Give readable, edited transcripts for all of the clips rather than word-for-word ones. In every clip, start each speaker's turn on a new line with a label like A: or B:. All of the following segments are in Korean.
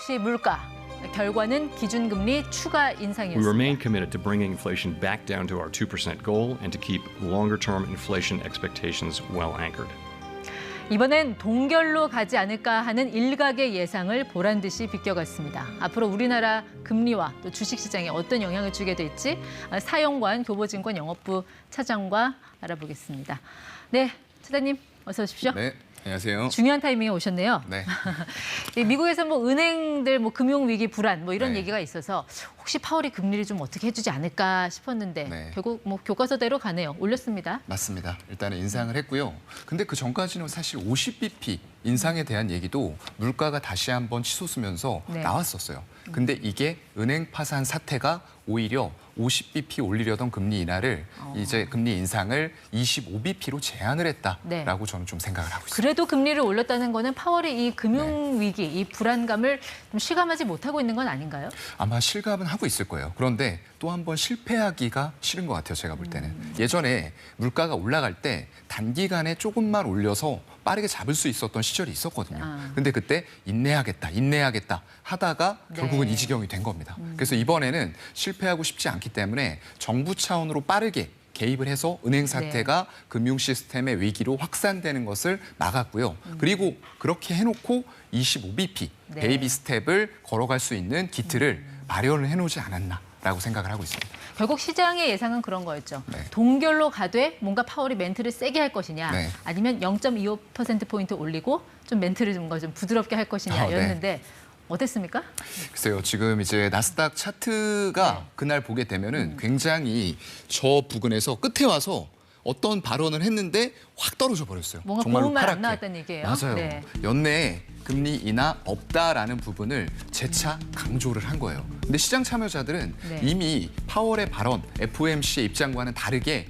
A: 없이 물가. 결과는 기준금리 추가
B: We
A: 인상이었습니다.
B: remain committed to bringing inflation back down to our 2% goal and to keep longer-term inflation expectations well anchored.
A: 이번엔 동결로 가지 않을까 하는 일각의 예상을 보란 듯이 비껴갔습니다. 앞으로 우리나라 금리와 또 주식시장에 어떤 영향을 주게 될지 사용관 교보증권 영업부 차장과 알아보겠습니다. 네, 차장님 어서 오십시오.
C: 네, 안녕하세요.
A: 중요한 타이밍에 오셨네요.
C: 네.
A: 미국에서 뭐 은행들 뭐 금융 위기 불안 뭐 이런
C: 네.
A: 얘기가 있어서 혹시 파월이 금리를 좀 어떻게 해주지 않을까 싶었는데
C: 네.
A: 결국 뭐 교과서대로 가네요. 올렸습니다.
C: 맞습니다. 일단은 인상을 했고요. 근데 그 전까지는 사실 50bp 인상에 대한 얘기도 물가가 다시 한번 치솟으면서
A: 네.
C: 나왔었어요. 근데 이게 은행 파산 사태가 오히려 50bp 올리려던 금리 인하를 이제 금리 인상을 25bp로 제한을 했다라고 저는 좀 생각을 하고 있습니다.
A: 그래도 금리를 올렸다는 거는 파월이 이 금융 위기, 이 불안감을 좀 실감하지 못하고 있는 건 아닌가요?
C: 아마 실감은 하고 있을 거예요. 그런데 또 한 번 실패하기가 싫은 것 같아요. 제가 볼 때는. 예전에 물가가 올라갈 때 단기간에 조금만 올려서 빠르게 잡을 수 있었던 시절이 있었거든요. 근데 그때 인내하겠다 하다가 결국은
A: 네.
C: 이 지경이 된 겁니다. 그래서 이번에는 실패하고 싶지 않기 때문에 정부 차원으로 빠르게 개입을 해서 은행 사태가 금융 시스템의 위기로 확산되는 것을 막았고요. 그리고 그렇게 해놓고 25bp 베이비 스텝을 걸어갈 수 있는 기틀을 마련을 해놓지 않았나라고 생각을 하고 있습니다.
A: 결국 시장의 예상은 그런 거였죠.
C: 네.
A: 동결로 가되 뭔가 파월이 멘트를 세게 할 것이냐
C: 네.
A: 아니면 0.25%포인트 올리고 좀 멘트를 뭔가 좀 부드럽게 할 것이냐였는데 어땠습니까?
C: 글쎄요, 지금 이제 나스닥 차트가 그날 보게 되면은 굉장히 저 부근에서 끝에 와서 어떤 발언을 했는데 확 떨어져 버렸어요.
A: 뭔가
C: 정말로
A: 고운 말 안
C: 파랗게.
A: 나왔다는 얘기예요.
C: 맞아요.
A: 네.
C: 연내에 금리 인하 없다라는 부분을 재차 강조를 한 거예요. 근데 시장 참여자들은
A: 네.
C: 이미 파월의 발언, FOMC의 입장과는 다르게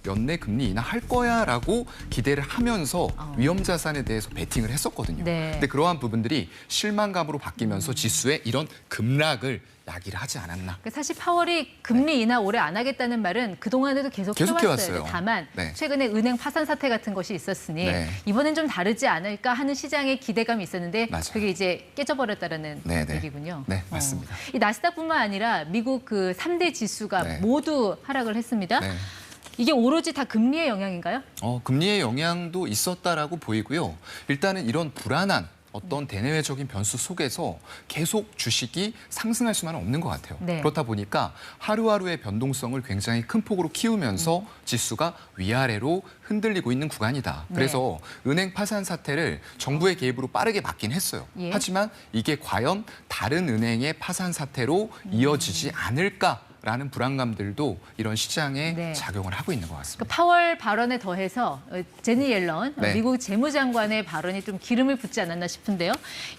C: 연내 금리 인하 할 거야라고 기대를 하면서 위험 자산에 대해서 베팅을 했었거든요.
A: 네.
C: 근데 그러한 부분들이 실망감으로 바뀌면서 지수에 이런 급락을 야기를 하지 않았나.
A: 사실 파월이 금리 인하 올해 안 하겠다는 말은 그동안에도 계속 해왔어요.
C: 해왔어요.
A: 다만
C: 네.
A: 최근에 은행 파산 사태 같은 것이 있었으니
C: 네.
A: 이번엔 좀 다르지 않을까 하는 시장의 기대감이 있었는데
C: 맞아요.
A: 그게 이제 깨져버렸다라는
C: 네네.
A: 얘기군요.
C: 네, 맞습니다.
A: 이 나스닥뿐만 아니라 미국 그 3대 지수가
C: 네.
A: 모두 하락을 했습니다.
C: 네.
A: 이게 오로지 다 금리의 영향인가요?
C: 금리의 영향도 있었다라고 보이고요. 일단은 이런 불안한 어떤 대내외적인 변수 속에서 계속 주식이 상승할 수만은 없는 것 같아요.
A: 네.
C: 그렇다 보니까 하루하루의 변동성을 굉장히 큰 폭으로 키우면서 지수가 위아래로 흔들리고 있는 구간이다.
A: 네.
C: 그래서 은행 파산 사태를 정부의 개입으로 빠르게 막긴 했어요.
A: 예.
C: 하지만 이게 과연 다른 은행의 파산 사태로 이어지지 않을까? 라는 불안감들도 이런 시장에
A: 네.
C: 작용을 하고 있는 것 같습니다.
A: 그 파월 발언에 더해서 제니 옐런
C: 네.
A: 미국 재무장관의 발언이 좀 기름을 붓지 않았나 싶은데요.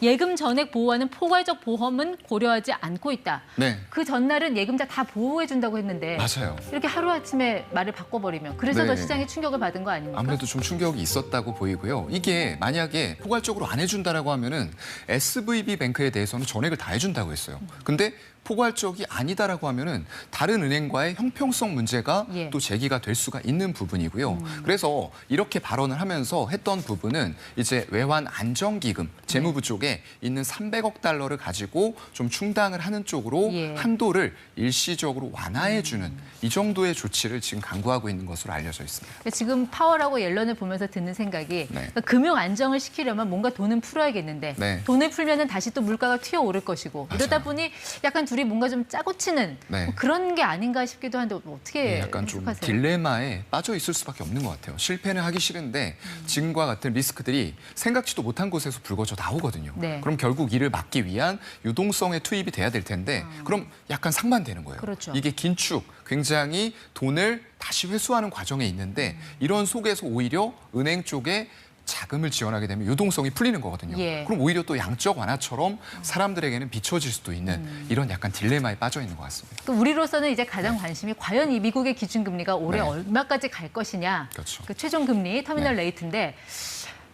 A: 예금 전액 보호하는 포괄적 보험은 고려하지 않고 있다.
C: 네.
A: 그 전날은 예금자 다 보호해 준다고 했는데
C: 맞아요.
A: 이렇게 하루아침에 말을 바꿔버리면 그래서
C: 네.
A: 더 시장이 충격을 받은 거 아닙니까?
C: 아무래도 좀 충격이 있었다고 보이고요. 이게 만약에 포괄적으로 안 해준다라고 하면은 SVB 뱅크에 대해서는 전액을 다 해준다고 했어요. 근데 포괄적이 아니다라고 하면은 다른 은행과의 형평성 문제가
A: 예.
C: 또 제기가 될 수가 있는 부분이고요. 그래서 이렇게 발언을 하면서 했던 부분은 이제 외환 안정기금 재무부 쪽에 있는 300억 달러를 가지고 좀 충당을 하는 쪽으로
A: 예.
C: 한도를 일시적으로 완화해주는 이 정도의 조치를 지금 강구하고 있는 것으로 알려져 있습니다.
A: 지금 파월하고 옐런을 보면서 드는 생각이
C: 네.
A: 금융 안정을 시키려면 뭔가 돈은 풀어야겠는데
C: 네.
A: 돈을 풀면은 다시 또 물가가 튀어오를 것이고 이러다
C: 맞아요.
A: 보니 약간 둘이 뭔가 좀 짜고 치는
C: 네.
A: 뭐 그런 게 아닌가 싶기도 한데 어떻게
C: 약간 좀
A: 해석하세요?
C: 딜레마에 빠져 있을 수밖에 없는 것 같아요. 실패는 하기 싫은데 지금과 같은 리스크들이 생각지도 못한 곳에서 불거져 나오거든요.
A: 네.
C: 그럼 결국 이를 막기 위한 유동성의 투입이 돼야 될 텐데 그럼 약간 상반되는 거예요.
A: 그렇죠.
C: 이게 긴축, 굉장히 돈을 다시 회수하는 과정에 있는데 이런 속에서 오히려 은행 쪽에 자금을 지원하게 되면 유동성이 풀리는 거거든요.
A: 예.
C: 그럼 오히려 또 양적 완화처럼 사람들에게는 비춰질 수도 있는 이런 약간 딜레마에 빠져 있는 것 같습니다.
A: 그 우리로서는 이제 가장 관심이 과연 이 미국의 기준금리가 올해
C: 네.
A: 얼마까지 갈 것이냐.
C: 그렇죠.
A: 그 최종 금리 터미널
C: 네.
A: 레이트인데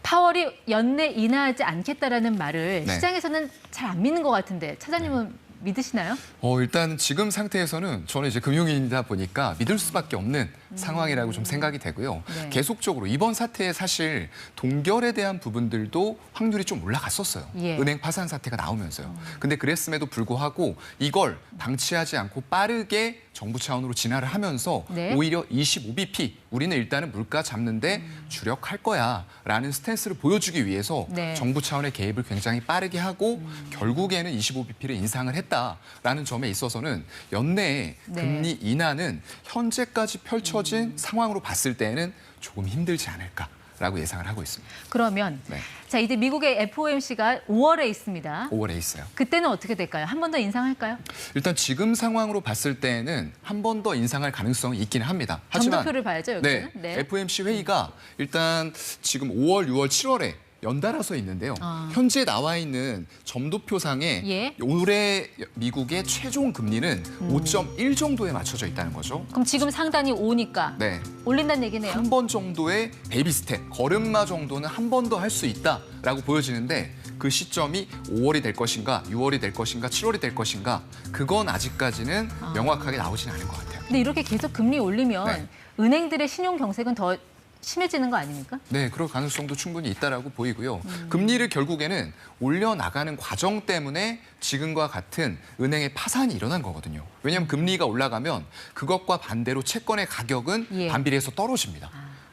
A: 파월이 연내 인하하지 않겠다라는 말을
C: 네.
A: 시장에서는 잘 안 믿는 것 같은데 차장님은 믿으시나요?
C: 일단 지금 상태에서는 저는 이제 금융인이다 보니까 믿을 수밖에 없는 상황이라고 좀 생각이 되고요.
A: 네.
C: 계속적으로 이번 사태에 사실 동결에 대한 부분들도 확률이 좀 올라갔었어요.
A: 예.
C: 은행 파산 사태가 나오면서요. 근데 그랬음에도 불구하고 이걸 방치하지 않고 빠르게 정부 차원으로 진화를 하면서
A: 네.
C: 오히려 25bp 우리는 일단은 물가 잡는데 주력할 거야라는 스탠스를 보여주기 위해서
A: 네.
C: 정부 차원의 개입을 굉장히 빠르게 하고 결국에는 25bp를 인상을 했다라는 점에 있어서는 연내에
A: 네.
C: 금리 인하는 현재까지 펼쳐진 상황으로 봤을 때는 조금 힘들지 않을까라고 예상을 하고 있습니다.
A: 그러면
C: 네.
A: 자 이제 미국의 FOMC가 5월에 있습니다.
C: 5월에 있어요.
A: 그때는 어떻게 될까요? 한 번 더 인상할까요?
C: 일단 지금 상황으로 봤을 때는 한 번 더 인상할 가능성이 있기는 합니다. 하지만
A: 점도표를 봐야죠, 여기는.
C: 네, FOMC 회의가 일단 지금 5월, 6월, 7월에 연달아서 있는데요. 현재 나와 있는 점도표상에
A: 예.
C: 올해 미국의 최종 금리는 5.1 정도에 맞춰져 있다는 거죠.
A: 그럼 지금 상단이 5니까
C: 네.
A: 올린다는 얘기네요.
C: 한 번 정도의 베이비 스텝, 걸음마 정도는 한 번 더 할 수 있다라고 보여지는데 그 시점이 5월이 될 것인가, 6월이 될 것인가, 7월이 될 것인가 그건 아직까지는 명확하게 나오진 않은 것 같아요.
A: 근데 이렇게 계속 금리 올리면
C: 네.
A: 은행들의 신용 경색은 더 심해지는 거 아닙니까?
C: 네, 그럴 가능성도 충분히 있다라고 보이고요. 금리를 결국에는 올려나가는 과정 때문에 지금과 같은 은행의 파산이 일어난 거거든요. 왜냐하면 금리가 올라가면 그것과 반대로 채권의 가격은
A: 예.
C: 반비례해서 떨어집니다.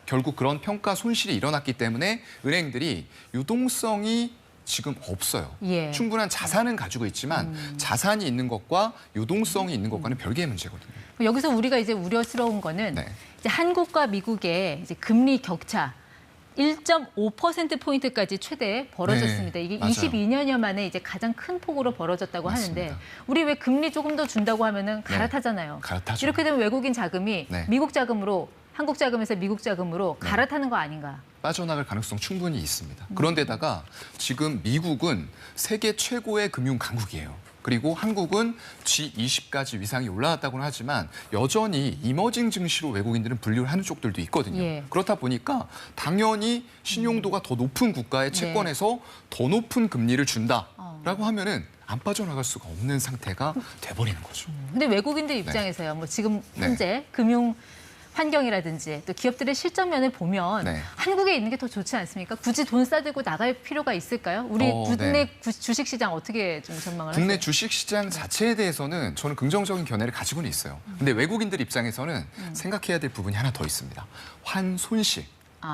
C: 결국 그런 평가 손실이 일어났기 때문에 은행들이 유동성이 지금 없어요.
A: 예.
C: 충분한 자산은 가지고 있지만 자산이 있는 것과 유동성이 있는 것과는 별개의 문제거든요.
A: 여기서 우리가 이제 우려스러운 거는
C: 네.
A: 이제 한국과 미국의 이제 금리 격차 1.5%포인트까지 최대 벌어졌습니다.
C: 네,
A: 이게
C: 맞아요.
A: 22년여 만에 이제 가장 큰 폭으로 벌어졌다고
C: 맞습니다.
A: 하는데 우리 왜 금리 조금 더 준다고 하면은 갈아타잖아요.
C: 갈아타죠.
A: 이렇게 되면 외국인 자금이
C: 네.
A: 미국 자금으로 한국 자금에서 미국 자금으로 갈아타는 거 아닌가?
C: 빠져나갈 가능성 충분히 있습니다. 그런데다가 지금 미국은 세계 최고의 금융 강국이에요. 그리고 한국은 G20까지 위상이 올라왔다고는 하지만 여전히 이머징 증시로 외국인들은 분류를 하는 쪽들도 있거든요.
A: 예.
C: 그렇다 보니까 당연히 신용도가 더 높은 국가의 채권에서 더 높은 금리를 준다라고 하면은 안 빠져나갈 수가 없는 상태가 돼버리는 거죠.
A: 근데 외국인들 입장에서요. 뭐 지금
C: 네.
A: 현재 금융 환경이라든지 또 기업들의 실적면을 보면
C: 네.
A: 한국에 있는 게 더 좋지 않습니까? 굳이 돈 싸들고 나갈 필요가 있을까요? 우리 국내
C: 네.
A: 주식시장 어떻게 좀 전망을 하세요?
C: 국내 주식시장 자체에 대해서는 저는 긍정적인 견해를 가지고는 있어요. 근데 외국인들 입장에서는 생각해야 될 부분이 하나 더 있습니다. 환손실.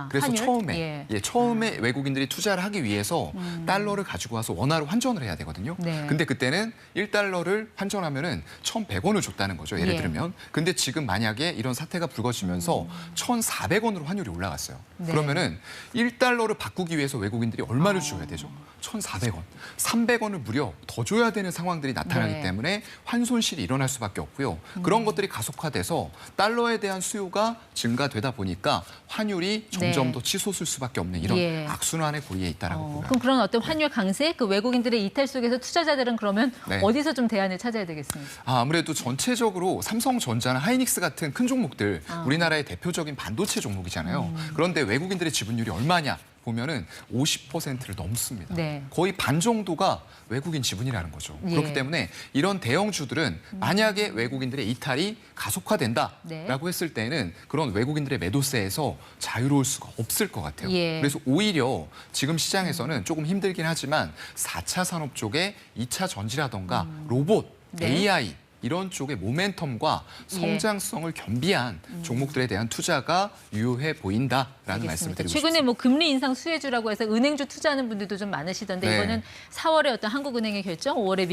C: 그래서
A: 환율?
C: 처음에 처음에 외국인들이 투자를 하기 위해서 달러를 가지고 와서 원화로 환전을 해야 되거든요.
A: 네.
C: 근데 그때는 1달러를 환전하면은 1,100원을 줬다는 거죠. 예를
A: 예.
C: 들면. 근데 지금 만약에 이런 사태가 불거지면서 1,400원으로 환율이 올라갔어요.
A: 네.
C: 그러면은 1달러를 바꾸기 위해서 외국인들이 얼마를 줘야 되죠? 1,400원. 300원을 무려 더 줘야 되는 상황들이 나타나기
A: 네.
C: 때문에 환손실이 일어날 수밖에 없고요. 그런 것들이 가속화돼서 달러에 대한 수요가 증가되다 보니까 환율이 점점
A: 네.
C: 더 치솟을 수밖에 없는 이런
A: 예.
C: 악순환의 고리에 있다라고 봅니다.
A: 그럼 그런 어떤 환율 강세, 그 외국인들의 이탈 속에서 투자자들은 그러면
C: 네.
A: 어디서 좀 대안을 찾아야 되겠습니까?
C: 아무래도 전체적으로 삼성전자나 하이닉스 같은 큰 종목들 우리나라의 대표적인 반도체 종목이잖아요. 그런데 외국인들의 지분율이 얼마냐? 보면은 50%를 넘습니다.
A: 네.
C: 거의 반 정도가 외국인 지분이라는 거죠.
A: 예.
C: 그렇기 때문에 이런 대형주들은 만약에 외국인들의 이탈이 가속화된다라고
A: 네.
C: 했을 때는 그런 외국인들의 매도세에서 자유로울 수가 없을 것 같아요.
A: 예.
C: 그래서 오히려 지금 시장에서는 조금 힘들긴 하지만 4차 산업 쪽에 2차 전지라던가 로봇,
A: 네.
C: AI 이런 쪽의 모멘텀과 성장성을 겸비한 종목들에 대한 투자가 유효해 보인다라는 말씀을 드리고
A: 최근에
C: 싶습니다.
A: 뭐 금리 인상 수혜주라고 해서 은행주 투자하는 분들도 좀 많으시던데
C: 네.
A: 이거는 4월에 어떤 한국은행의 결정, 5월에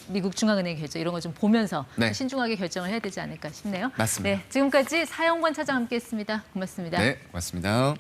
A: 미국 중앙은행의 결정 이런 거 좀 보면서
C: 네.
A: 신중하게 결정을 해야 되지 않을까 싶네요.
C: 맞습니다.
A: 네, 지금까지 사영권 차장 함께했습니다. 고맙습니다.
C: 네, 고맙습니다.